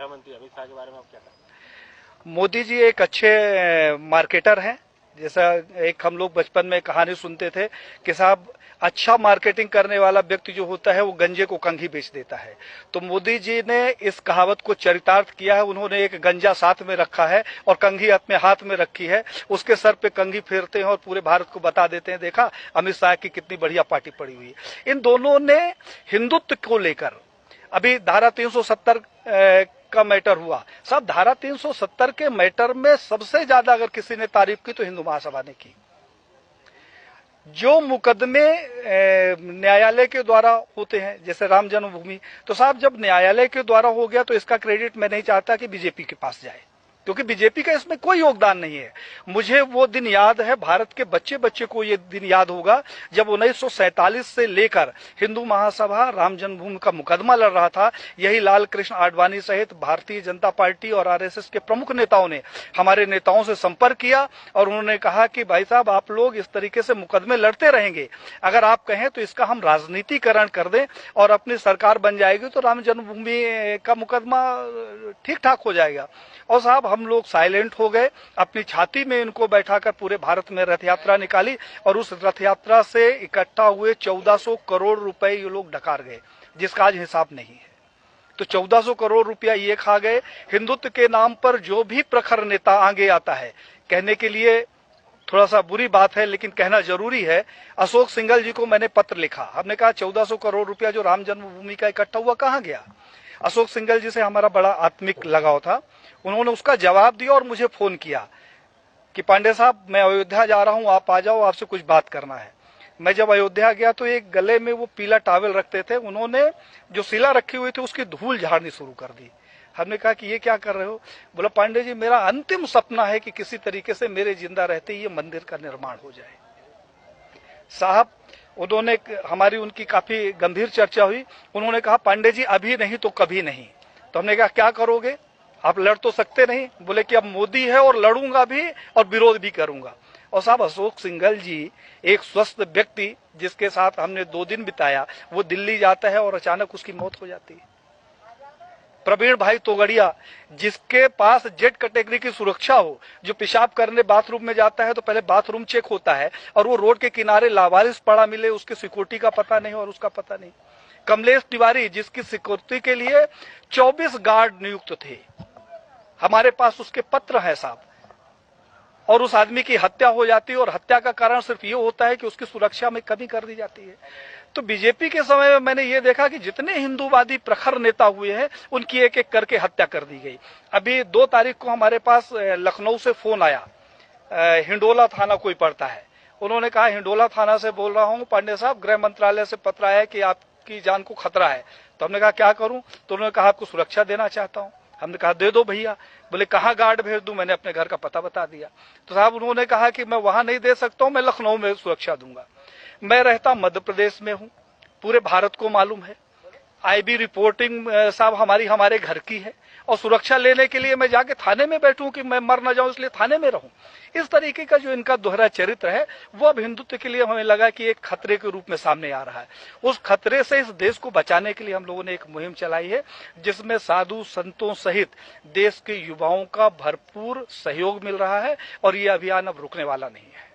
गृह मंत्री अमित शाह के बारे में आप क्या कहें? मोदी जी एक अच्छे मार्केटर हैं। जैसा एक हम लोग बचपन में कहानी सुनते थे कि साहब अच्छा मार्केटिंग करने वाला व्यक्ति जो होता है वो गंजे को कंघी बेच देता है। तो मोदी जी ने इस कहावत को चरितार्थ किया है। उन्होंने एक गंजा साथ में रखा है और कंघी अपने हाथ में रखी है। उसके सर पे कंघी फेरते हैं और पूरे भारत को बता देते हैं, देखा अमित शाह की कितनी बढ़िया पार्टी पड़ी हुई है। इन दोनों ने हिंदुत्व को लेकर अभी धारा 370 का मैटर हुआ। साहब धारा 370 के मैटर में सबसे ज्यादा अगर किसी ने तारीफ की तो हिंदू महासभा ने की। जो मुकदमे न्यायालय के द्वारा होते हैं, जैसे राम जन्मभूमि, तो साहब जब न्यायालय के द्वारा हो गया तो इसका क्रेडिट मैं नहीं चाहता कि बीजेपी के पास जाए, क्योंकि बीजेपी का इसमें कोई योगदान नहीं है। मुझे वो दिन याद है, भारत के बच्चे बच्चे को ये दिन याद होगा जब 1947 से लेकर हिंदू महासभा राम जन्मभूमि का मुकदमा लड़ रहा था। यही लाल कृष्ण आडवाणी सहित भारतीय जनता पार्टी और आरएसएस के प्रमुख नेताओं ने हमारे नेताओं से संपर्क किया और उन्होंने कहा कि भाई साहब आप लोग इस तरीके से मुकदमे लड़ते रहेंगे, अगर आप कहें तो इसका हम राजनीतिकरण कर दें और अपनी सरकार बन जाएगी तो राम जन्मभूमि का मुकदमा ठीक ठाक हो जाएगा। और साहब हम लोग साइलेंट हो गए, अपनी छाती में इनको बैठाकर पूरे भारत में रथ यात्रा निकाली और उस रथ यात्रा से इकट्ठा हुए 1400 करोड़ रुपए ये लोग डकार गए, जिसका आज हिसाब नहीं है। तो 1400 करोड़ रुपया ये खा गए। हिंदुत्व के नाम पर जो भी प्रखर नेता आगे आता है, कहने के लिए थोड़ा सा बुरी बात है लेकिन कहना जरूरी है, अशोक सिंघल जी को मैंने पत्र लिखा। हमने कहा 1400 करोड़ रुपया जो राम जन्मभूमि का इकट्ठा हुआ कहां गया। अशोक सिंघल जी से हमारा बड़ा आत्मिक लगाव था। उन्होंने उसका जवाब दिया और मुझे फोन किया कि पांडे साहब मैं अयोध्या जा रहा हूं, आप आ जाओ, आपसे कुछ बात करना है। मैं जब अयोध्या गया तो एक गले में वो पीला टॉवल रखते थे, उन्होंने जो शिला रखी हुई थी उसकी धूल झाड़नी शुरू कर दी। हमने कहा कि ये क्या कर रहे हो। बोला पांडे जी मेरा अंतिम सपना है कि किसी तरीके से मेरे जिंदा रहते ये मंदिर का निर्माण हो जाए। साहब उन्होंने हमारी उनकी काफी गंभीर चर्चा हुई। उन्होंने कहा पांडे जी अभी नहीं तो कभी नहीं। तो हमने कहा क्या करोगे, आप लड़ तो सकते नहीं। बोले कि अब मोदी है और लड़ूंगा भी और विरोध भी करूंगा। और साहब अशोक सिंघल जी एक स्वस्थ व्यक्ति जिसके साथ हमने 2 दिन बिताया, वो दिल्ली जाता है और अचानक उसकी मौत हो जाती है। प्रवीण भाई तोगड़िया जिसके पास जेड कैटेगरी की सुरक्षा हो, जो पेशाब करने बाथरूम में जाता है तो पहले बाथरूम चेक होता है और वो रोड के किनारे लावारिस पड़ा मिले, उसकी सिक्योरिटी का पता नहीं और उसका पता नहीं। कमलेश तिवारी जिसकी सिक्योरिटी के लिए 24 गार्ड नियुक्त थे, हमारे पास उसके पत्र है साहब, और उस आदमी की हत्या हो जाती है और हत्या का कारण सिर्फ ये होता है कि उसकी सुरक्षा में कमी कर दी जाती है। तो बीजेपी के समय में मैंने ये देखा कि जितने हिंदूवादी प्रखर नेता हुए हैं उनकी एक एक करके हत्या कर दी गई। अभी 2 तारीख को हमारे पास लखनऊ से फोन आया, हिंडोला थाना कोई पड़ता है, उन्होंने कहा हिंडोला थाना से बोल रहा हूं पांडे साहब, गृह मंत्रालय से पत्र आया कि आपकी जान को खतरा है। तो हमने कहा क्या करूं, तो उन्होंने कहा आपको सुरक्षा देना चाहता हूं। हमने कहा दे दो भैया। बोले कहाँ गार्ड भेज दूं, मैंने अपने घर का पता बता दिया। तो साहब उन्होंने कहा कि मैं वहां नहीं दे सकता हूं, मैं लखनऊ में सुरक्षा दूंगा। मैं रहता मध्य प्रदेश में हूं, पूरे भारत को मालूम है, आईबी रिपोर्टिंग साहब हमारे घर की है, और सुरक्षा लेने के लिए मैं जाके थाने में बैठूं कि मैं मर न जाऊं इसलिए थाने में रहूं। इस तरीके का जो इनका दोहरा चरित्र है वो अब हिंदुत्व के लिए हमें लगा कि एक खतरे के रूप में सामने आ रहा है। उस खतरे से इस देश को बचाने के लिए हम लोगों ने एक मुहिम चलाई है जिसमें साधु संतों सहित देश के युवाओं का भरपूर सहयोग मिल रहा है और ये अभियान अब रुकने वाला नहीं है।